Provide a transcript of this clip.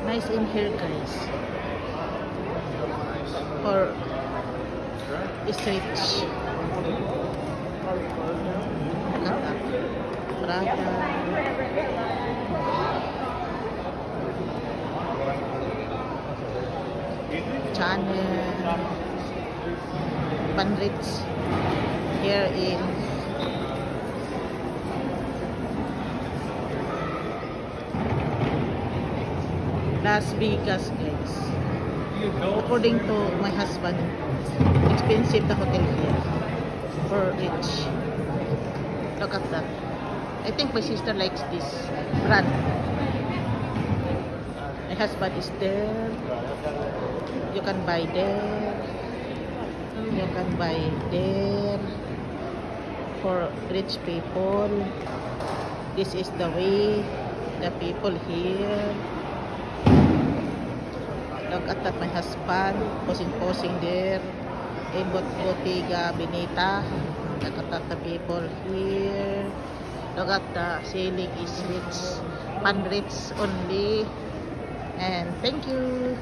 Nice in here, guys. For streets. Prada. Chanel. Panritz. Here in Las Vegas, guys. According to my husband, expensive the hotel here for rich. Look at that. I think my sister likes this brand. My husband is there. You can buy there. You can buy there for rich people. This is the way the people here. Look at that, my husband posing there in Bottega Veneta. Look at that, the people here. Look at the ceiling is rich, pan rich only. And thank you.